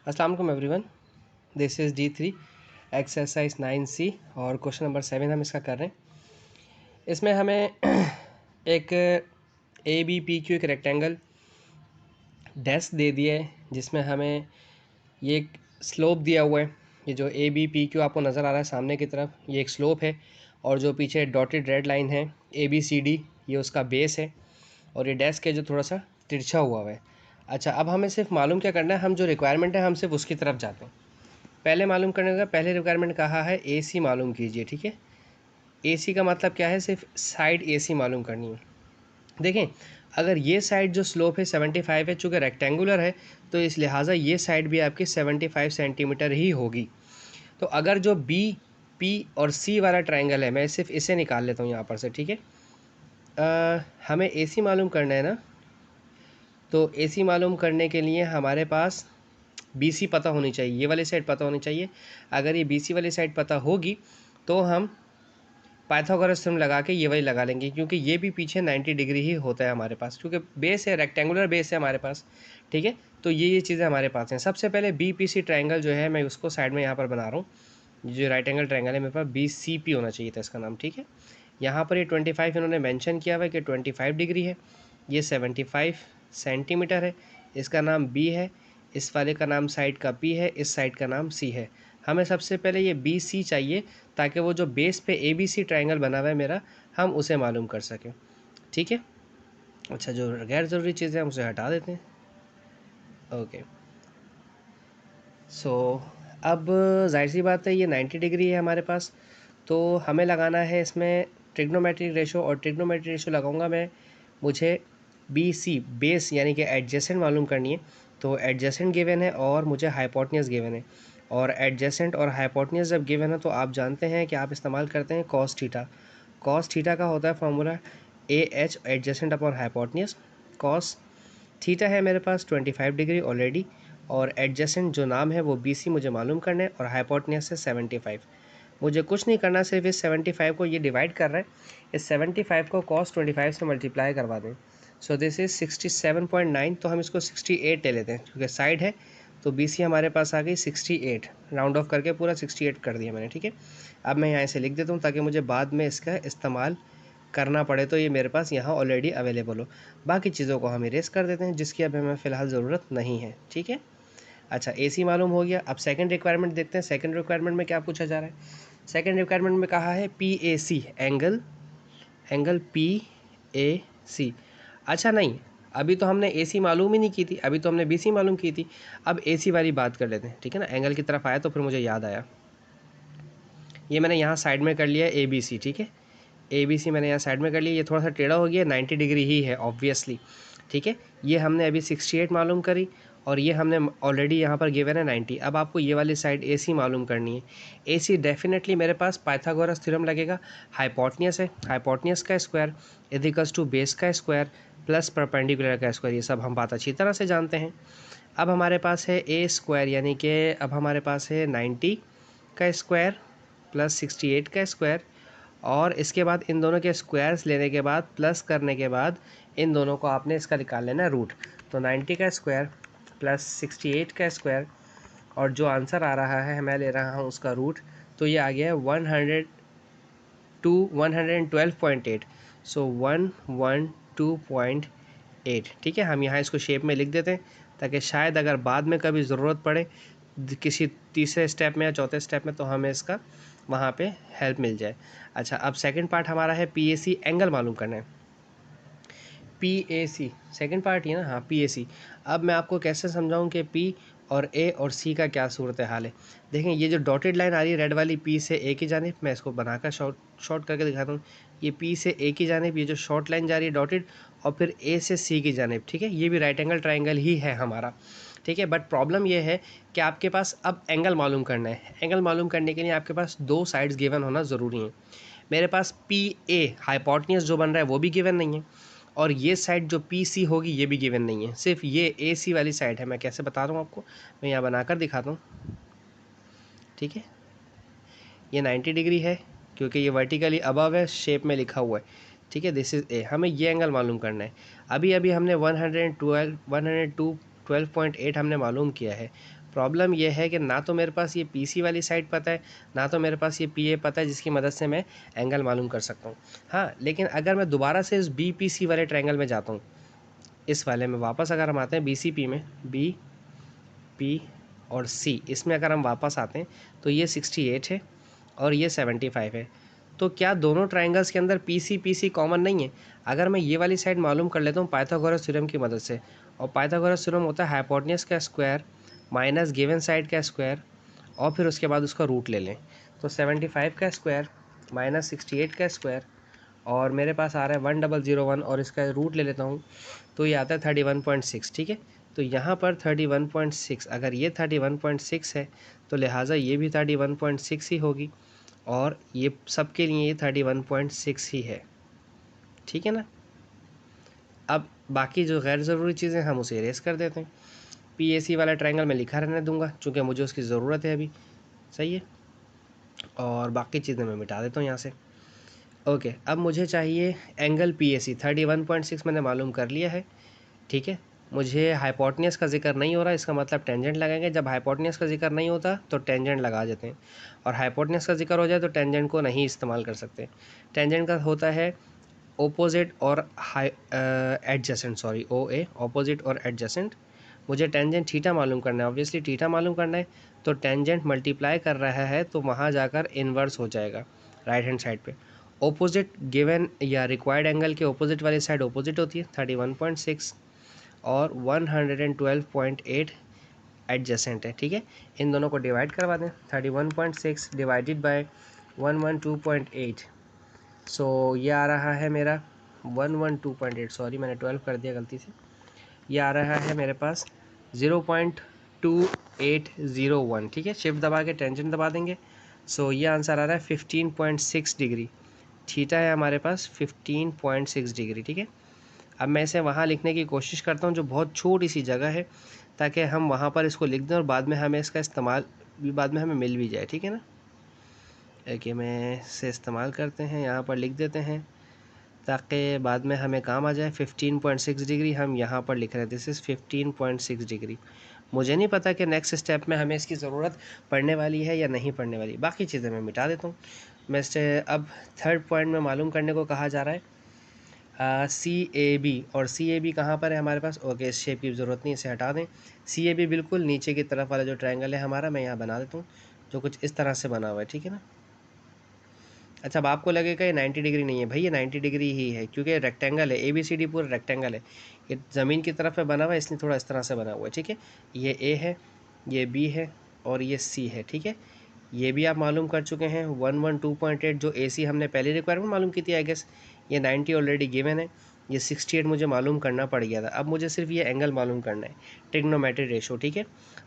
अस्सलाम वालेकुम everyone, this is D3 exercise 9C और क्वेश्चन नंबर 7 हम इसका कर रहे हैं। इसमें हमें एक ABPQ एक रेक्टेंगल डैश दे दिया है जिसमें हमें ये एक स्लोप दिया हुआ है। ये जो ABPQ आपको नज़र आ रहा है सामने की तरफ, ये एक स्लोप है और जो पीछे डॉटेड रेड लाइन है ABCD ये उसका बेस है और ये डैश के जो थोड़ा सा तिरछा हुआ है। अच्छा, अब हमें सिर्फ मालूम क्या करना है, हम जो रिक्वायरमेंट है हम सिर्फ उसकी तरफ जाते हैं। पहले मालूम करने का पहले रिक्वायरमेंट कहा है AC मालूम कीजिए। ठीक है, AC का मतलब क्या है, सिर्फ साइड AC मालूम करनी है। देखें, अगर ये साइड जो स्लोप है 75 है, चूँकि रेक्टेंगुलर है तो इस लिहाजा ये साइड भी आपकी 75 सेंटीमीटर ही होगी। तो अगर जो BP और C वाला ट्रायंगल है, मैं सिर्फ इसे निकाल लेता हूँ यहाँ पर से। ठीक है, हमें AC मालूम करना है ना, तो AC मालूम करने के लिए हमारे पास BC पता होनी चाहिए, ये वाली साइड पता होनी चाहिए। अगर ये BC वाली साइड पता होगी तो हम पाइथागोरस थ्योरम लगा के ये वाली लगा लेंगे, क्योंकि ये भी पीछे 90 डिग्री ही होता है हमारे पास, क्योंकि बेस है, रेक्टेंगुलर बेस है हमारे पास। ठीक है, तो ये चीज़ें हमारे पास हैं। सबसे पहले BPC ट्रायंगल जो है मैं उसको साइड में यहाँ पर बना रहा हूँ। जो राइट एंगल ट्रायंगल है मेरे पास BCP होना चाहिए था इसका नाम। ठीक है, यहाँ पर ये 25 इन्होंने मेंशन किया हुआ है कि 25 डिग्री है, ये 75 सेंटीमीटर है, इसका नाम B है, इस वाले का नाम साइड का P है, इस साइड का नाम C है। हमें सबसे पहले ये BC चाहिए ताकि वो जो बेस पे ABC ट्रायंगल बना हुआ है मेरा, हम उसे मालूम कर सकें। ठीक है, अच्छा, जो गैर ज़रूरी चीज़ें हम उसे हटा देते हैं। ओके, सो अब जाहिर सी बात है ये 90 डिग्री है हमारे पास, तो हमें लगाना है इसमें ट्रिग्नोमेट्रिक रेशो, और ट्रिग्नोमेट्रिक रेशो लगाऊंगा मैं। मुझे BC बेस यानी कि एडजेसेंट मालूम करनी है, तो एडजेसेंट गिवन है और मुझे हाइपोटेन्यूज गिवन है। और एडजेसेंट और हाइपोटेन्यूज जब गिवन है तो आप जानते हैं कि आप इस्तेमाल करते हैं कॉस थीटा। कॉस थीटा का होता है formula AH adjacent upon hypotenuse. Cos theta है मेरे पास 25 डिग्री ऑलरेडी, और एडजेसेंट जो नाम है वो BC मुझे मालूम करना है, और हाइपोटेन्यूज है 75। मुझे कुछ नहीं करना, सिर्फ इस 75 को ये डिवाइड कर रहा है, इस 75 को cos 25 से मल्टीप्लाई करवा दें। सो दिस इज़ 67.9, तो हम इसको 68 ले लेते हैं क्योंकि साइड है, तो BC हमारे पास आ गई 68, राउंड ऑफ करके पूरा 68 कर दिया मैंने। ठीक है, अब मैं यहाँ से लिख देता हूँ ताकि मुझे बाद में इसका इस्तेमाल करना पड़े तो ये मेरे पास यहाँ ऑलरेडी अवेलेबल हो। बाकी चीज़ों को हम इरेज कर देते हैं जिसकी अब हमें फ़िलहाल ज़रूरत नहीं है। ठीक है, अच्छा, AC मालूम हो गया। अब सेकंड रिक्वायरमेंट देखते हैं। सेकंड रिक्वायरमेंट में क्या पूछा जा रहा है। सेकंड रिक्वायरमेंट में कहा है PAC एंगल PAC। अच्छा नहीं, अभी तो हमने AC मालूम ही नहीं की थी, अभी तो हमने BC मालूम की थी। अब AC वाली बात कर लेते हैं। ठीक है ना, एंगल की तरफ आया तो फिर मुझे याद आया, ये मैंने यहाँ साइड में कर लिया ABC। ठीक है, ABC मैंने यहाँ साइड में कर लिया, ये थोड़ा सा टेढ़ा हो गया, 90 डिग्री ही है ऑब्वियसली। ठीक है, ये हमने अभी 68 मालूम करी, और ये हमने ऑलरेडी यहाँ पर गिवन है 90। अब आपको ये वाली साइड AC मालूम करनी है। AC डेफिनेटली मेरे पास पाइथागोरस थ्योरम लगेगा। हाइपोटेन्यूज है, हाइपोटेन्यूज का स्क्वायर इक्वल्स टू बेस का स्क्वायर प्लस परपेंडिकुलर का स्क्वायर, ये सब हम बात अच्छी तरह से जानते हैं। अब हमारे पास है A स्क्वायर, यानी कि अब हमारे पास है 90 का स्क्वायर प्लस 68 का स्क्वायर, और इसके बाद इन दोनों के स्क्वायर्स लेने के बाद प्लस करने के बाद इन दोनों को आपने इसका निकाल लेना है रूट। तो 90 का स्क्वायर प्लस 68 का स्क्वायर, और जो आंसर आ रहा है मैं ले रहा हूँ उसका रूट, तो ये आ गया है 112.8। सो 112.8। ठीक है, हम यहाँ इसको शेप में लिख देते हैं ताकि शायद अगर बाद में कभी ज़रूरत पड़े किसी तीसरे स्टेप में या चौथे स्टेप में, तो हमें इसका वहाँ पे हेल्प मिल जाए। अच्छा, अब सेकंड पार्ट हमारा है PAC एंगल मालूम करना है। PAC सेकंड पार्ट ही है ना, हाँ PAC। अब मैं आपको कैसे समझाऊं कि P और A और C का क्या सूरत हाल है। देखें, ये जो डॉटेड लाइन आ रही है रेड वाली, P से A की जानिब, मैं इसको बनाकर शॉर्ट करके दिखाता हूँ। ये P से A की जानिब, ये जो शॉर्ट लाइन जा रही है डॉटेड, और फिर A से C की जानिब। ठीक है, ये भी राइट एंगल ट्राइंगल ही है हमारा। ठीक है, बट प्रॉब्लम ये है कि आपके पास अब एंगल मालूम करना है। एंगल मालूम करने के लिए आपके पास दो साइड्स गिवन होना ज़रूरी है। मेरे पास PA हाइपोटेन्यूज जो बन रहा है वो भी गिवन नहीं है, और ये साइड जो PC होगी ये भी गिवन नहीं है, सिर्फ ये AC वाली साइड है। मैं कैसे बता रहा हूँ आपको, मैं यहाँ बनाकर दिखाता हूँ। ठीक है, ये 90 डिग्री है क्योंकि ये वर्टिकली अबव है, शेप में लिखा हुआ है। ठीक है, दिस इज़ A। हमें ये एंगल मालूम करना है। अभी अभी हमने 112 12.8 हमने मालूम किया है। प्रॉब्लम ये है कि ना तो मेरे पास ये पीसी वाली साइड पता है, ना तो मेरे पास ये पीए पता है जिसकी मदद से मैं एंगल मालूम कर सकता हूँ। हाँ, लेकिन अगर मैं दोबारा से इस बीपीसी वाले ट्रायंगल में जाता हूँ, इस वाले में वापस अगर हम आते हैं बीसीपी में, बी पी और सी, इसमें अगर हम वापस आते हैं तो ये 68 है और ये 75 है। तो क्या दोनों ट्रायंगल्स के अंदर पी सी कॉमन नहीं है? अगर मैं ये वाली साइड मालूम कर लेता हूँ पाइथागोरस थ्योरम की मदद से, और पाइथागोरस थ्योरम होता है हाइपोटेन्यूज का स्क्वायर माइनस गिवन साइड का स्क्वायर और फिर उसके बाद उसका रूट ले लें। तो 75 का स्क्वायर माइनस 68 का स्क्वायर और मेरे पास आ रहा है 1001 और इसका रूट ले लेता हूँ तो ये आता है 31.6। ठीक है, तो यहाँ पर 31.6, अगर ये 31.6 है तो लिहाजा ये भी 31.6 ही होगी और ये सब के लिए ये 31.6 ही है। ठीक है ना। अब बाकी जो गैर ज़रूरी चीज़ें हम उसे इरेज कर देते हैं। पीएसी वाला ट्रायंगल मैं लिखा रहने दूंगा चूँकि मुझे उसकी ज़रूरत है अभी। सही है, और बाकी चीज़ें मैं मिटा देता हूँ यहाँ से। ओके, अब मुझे चाहिए एंगल पीएसी। 31.6 मैंने मालूम कर लिया है। ठीक है, मुझे हाइपोटेन्यूज का जिक्र नहीं हो रहा, इसका मतलब टेंजेंट लगाएंगे। जब हाइपोटेन्यूज का जिक्र नहीं होता तो टेंजेंट लगा देते हैं, और हाइपोटेन्यूज का जिक्र हो जाए तो टेंजेंट को नहीं इस्तेमाल कर सकते। टेंजेंट का होता है ओपोजिट और एडजेसेंट, सॉरी ओ ए, ऑपोजिट और एडजेसेंट। मुझे टेंजेंट थीटा मालूम करना है, ऑब्वियसली थीटा मालूम करना है तो टेंजेंट मल्टीप्लाई कर रहा है तो वहाँ जाकर इन्वर्स हो जाएगा राइट हैंड साइड पे। ओपोजिट गिवन या रिक्वायर्ड एंगल के ओपोजिट वाली साइड ओपोजिट होती है 31.6 और 112.8 एडजेसेंट है। ठीक है, इन दोनों को डिवाइड करवा दें। 31.6 डिवाइडेड बाय 112.8, सो ये आ रहा है मेरा 112.8, सॉरी मैंने 12 कर दिया गलती से। ये आ रहा है मेरे पास 0.2801। ठीक है, शिफ्ट दबा के टेंजेंट दबा देंगे, सो ये आंसर आ रहा है 15.6 डिग्री। थीटा है हमारे पास 15.6 डिग्री। ठीक है, अब मैं इसे वहाँ लिखने की कोशिश करता हूँ जो बहुत छोटी सी जगह है, ताकि हम वहाँ पर इसको लिख दें और बाद में हमें इसका इस्तेमाल भी बाद में हमें मिल भी जाए। ठीक है ना, कि मैं इसे इस्तेमाल करते हैं, यहाँ पर लिख देते हैं ताकि बाद में हमें काम आ जाए। 15.6 डिग्री हम यहाँ पर लिख रहे हैं, दिस इज़ 15.6 डिग्री। मुझे नहीं पता कि नेक्स्ट स्टेप में हमें इसकी ज़रूरत पड़ने वाली है या नहीं पड़ने वाली, बाकी चीज़ें मैं मिटा देता हूँ। मैं अब थर्ड पॉइंट में मालूम करने को कहा जा रहा है सी ए बी, और सी ए बी कहाँ पर है हमारे पास। ओके, इस शेप की ज़रूरत नहीं, इसे हटा दें। सी ए बी बिल्कुल नीचे की तरफ वाला जो ट्रायंगल है हमारा, मैं यहाँ बना देता हूँ, जो कुछ इस तरह से बना हुआ है। ठीक है ना। अच्छा, अब आपको लगेगा ये 90 डिग्री नहीं है, भाई ये 90 डिग्री ही है, क्योंकि रेक्टेंगल है, ए बी सी डी पूरा रेक्टेंगल है। ये ज़मीन की तरफ में बना हुआ है इसलिए थोड़ा इस तरह से बना हुआ है। ठीक है, ये ए है, ये बी है और ये सी है। ठीक है, ये भी आप मालूम कर चुके हैं 112.8, जो ए सी हमने पहली रिक्वायरमेंट मालूम की थी आई गेस। ये 90 ऑलरेडी गिवन है, ये 68 मुझे मालूम करना पड़ गया था। अब मुझे सिर्फ ये एंगल मालूम करना है, ट्रिग्नोमेट्रिक रेशो। ठीक है,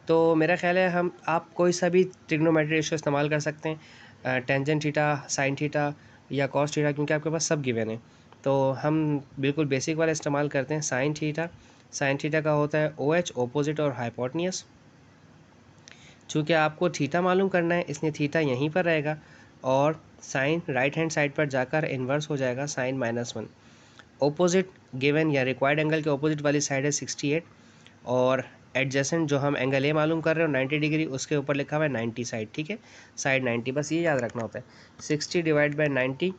तो मेरा ख्याल है आप कोई सा भी ट्रिग्नोमेट्रिक रेशो इस्तेमाल कर सकते हैं, टेंजेंट थीटा, साइन थीटा या कॉस थीटा, क्योंकि आपके पास सब गिवन है। तो हम बिल्कुल बेसिक वाला इस्तेमाल करते हैं, साइन थीटा। साइन थीटा का होता है ओ एच, ओपोजिट और हाइपोटेन्यूज। चूँकि आपको थीटा मालूम करना है इसलिए थीटा यहीं पर रहेगा और साइन राइट हैंड साइड पर जाकर इन्वर्स हो जाएगा, साइन -1। ओपोजिट गिवन या रिक्वायर्ड एंगल के ओपोजिट वाली साइड है 68, और एडजेसेंट जो हम एंगल ए मालूम कर रहे हो 90 डिग्री, उसके ऊपर लिखा हुआ है 90 साइड। ठीक है, साइड 90, बस ये याद रखना होता है। 60 डिवाइड बाई 90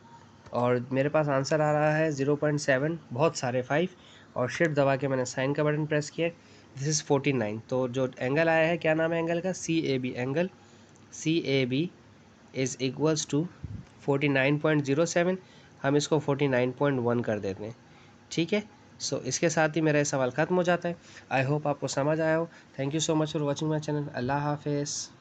और मेरे पास आंसर आ रहा है 0.7, बहुत सारे 5, और शिफ्ट दबा के मैंने साइन का बटन प्रेस किया, दिस इज़ 49। तो जो एंगल आया है, क्या नाम है एंगल का, C A B. Angle C A B is equals to 49.07, हम इसको 49.1 कर देते हैं। ठीक है, सो इसके साथ ही मेरा ये सवाल ख़त्म हो जाता है। आई होप आपको समझ आया हो। Thank you so much for watching my channel. अल्लाह हाफिज़।